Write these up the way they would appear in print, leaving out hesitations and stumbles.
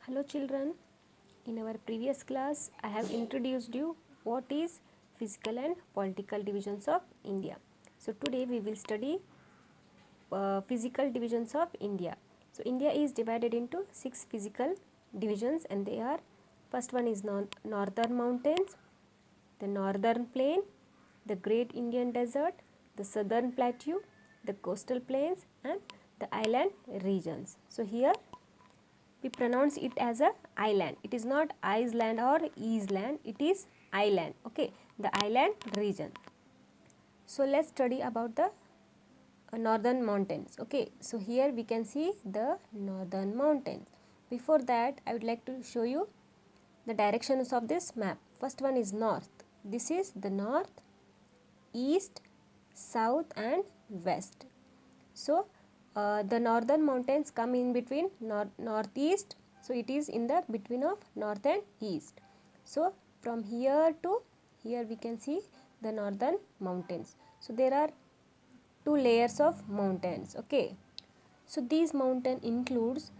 Hello children, in our previous class I have introduced you what is physical and political divisions of India. So today we will study physical divisions of India. So India is divided into 6 physical divisions and they are: first one is northern mountains, the northern plain, the great Indian desert, the southern plateau, the coastal plains and the island regions. So here we pronounce it as a island. It is not Iceland or Eastland, it is island. Okay, the island region. So let's study about the northern mountains. Okay, so here we can see the northern mountains. Before that I would like to show you the directions of this map. First one is north. This is the north, east, south and west. So the northern mountains come in between northeast, so it is in the between of north and east. So from here to here we can see the northern mountains. So there are two layers of mountains. Okay, so these mountain includes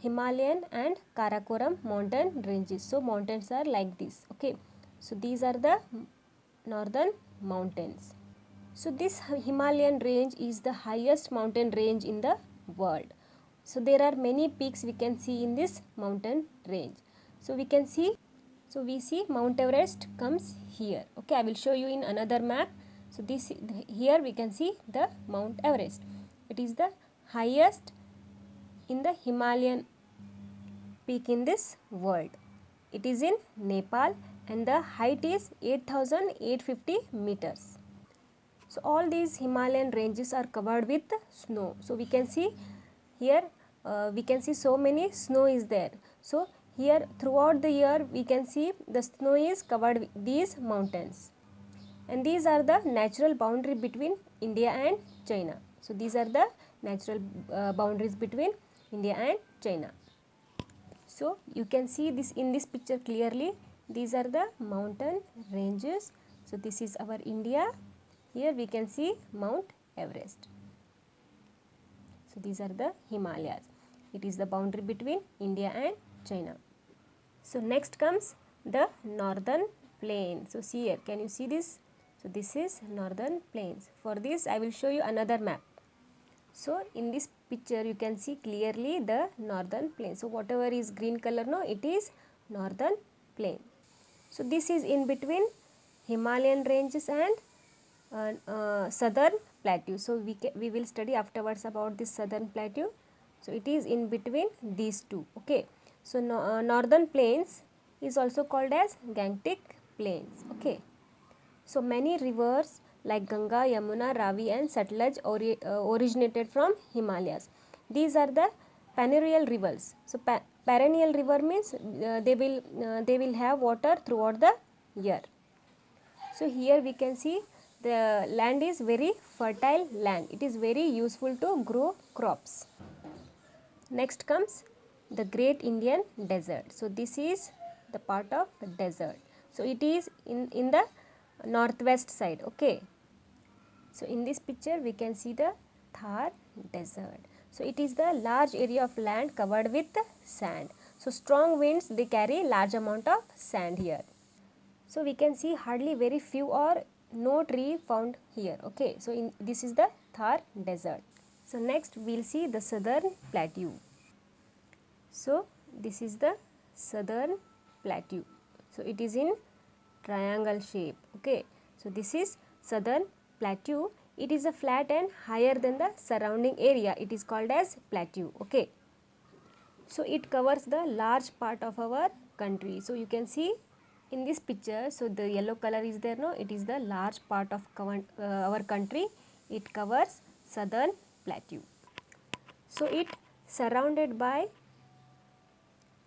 Himalayan and Karakoram mountain ranges. So mountains are like this. Okay, so these are the northern mountains. So this Himalayan range is the highest mountain range in the world. So there are many peaks we can see in this mountain range. So we see Mount Everest comes here. Okay, I will show you in another map. So this here we can see the Mount Everest. It is the highest in the Himalayan peak in this world. It is in Nepal and the height is 8,850 meters. So all these Himalayan ranges are covered with snow. So we can see here we can see so many snow is there. So here throughout the year we can see the snow is covered with these mountains. And these are the natural boundary between India and China. So these are the natural boundaries between India and China. So you can see this in this picture clearly. These are the mountain ranges. So this is our India. Here we can see Mount Everest. So these are the Himalayas. It is the boundary between India and China. So next comes the northern plain. So see here, can you see this? So this is northern plains. For this I will show you another map. So in this picture you can see clearly the northern plain. So whatever is green color, no, it is northern plain. So this is in between Himalayan ranges and southern plateau. So we will study afterwards about this southern plateau. So it is in between these two. Okay, so northern plains is also called as Gangetic plains. Okay, so many rivers like Ganga, Yamuna, Ravi and Satluj originated from Himalayas. These are the perennial rivers. So perennial river means they will have water throughout the year. So here we can see the land is very fertile land. It is very useful to grow crops. Next comes the Great Indian Desert. So this is the part of desert. So it is in the northwest side. Okay. So in this picture we can see the Thar Desert. So it is the large area of land covered with sand. So strong winds, they carry large amount of sand here. So we can see hardly very few or no tree found here. Okay, so this is the Thar Desert. So next we will see the southern plateau. So this is the southern plateau. So it is in triangle shape. Okay, so this is southern plateau. It is a flat and higher than the surrounding area. It is called as plateau. Okay, so it covers the large part of our country. So you can see in this picture, so the yellow color is there, no, it is the large part of our country. It covers southern plateau. So it surrounded by,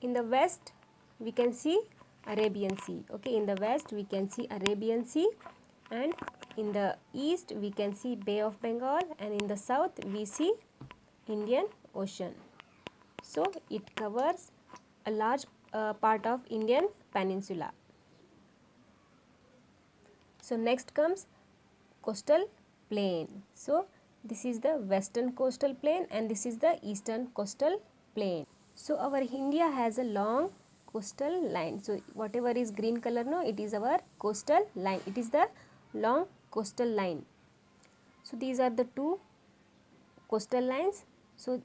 in the west we can see Arabian Sea. Okay, in the west we can see Arabian Sea and in the east we can see Bay of Bengal and in the south we see Indian Ocean. So it covers a large part of Indian peninsula. So next comes coastal plain. So this is the western coastal plain and this is the eastern coastal plain. So our India has a long coastal line. So whatever is green color, no, it is our coastal line. It is the long coastal line. So these are the two coastal lines. So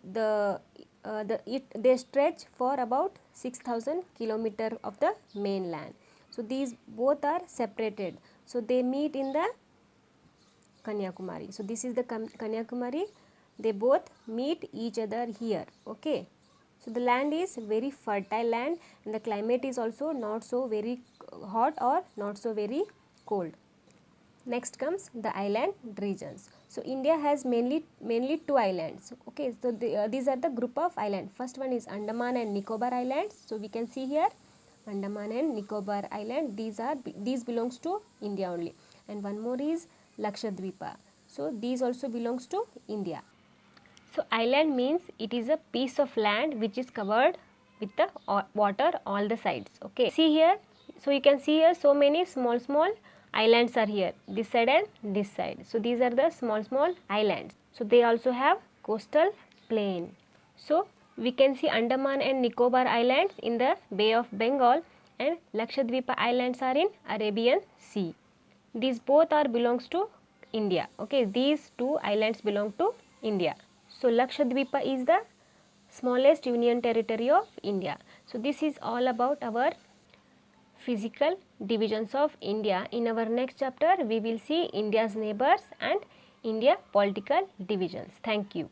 they stretch for about 6,000 kilometer of the mainland. So these both are separated. So they meet in the Kanyakumari. So this is the Kanyakumari. They both meet each other here. Okay. So the land is very fertile land, and the climate is also not so very hot or not so very cold. Next comes the island regions. So India has mainly two islands. Okay, so these are the group of islands. First one is Andaman and Nicobar Islands. So we can see here Andaman and Nicobar Island. These belongs to India only. And one more is Lakshadweepa. So these also belongs to India. So island means it is a piece of land which is covered with the water all the sides. Okay. See here. So you can see here so many small islands are here. This side and this side. So these are the small islands. So they also have coastal plain. So we can see Andaman and Nicobar Islands in the Bay of Bengal, and Lakshadweepa Islands are in Arabian Sea. These both are belongs to India. Okay, these two islands belong to India. So Lakshadweepa is the smallest union territory of India. So this is all about our physical divisions of India. In our next chapter we will see India's neighbors and India political divisions. Thank you.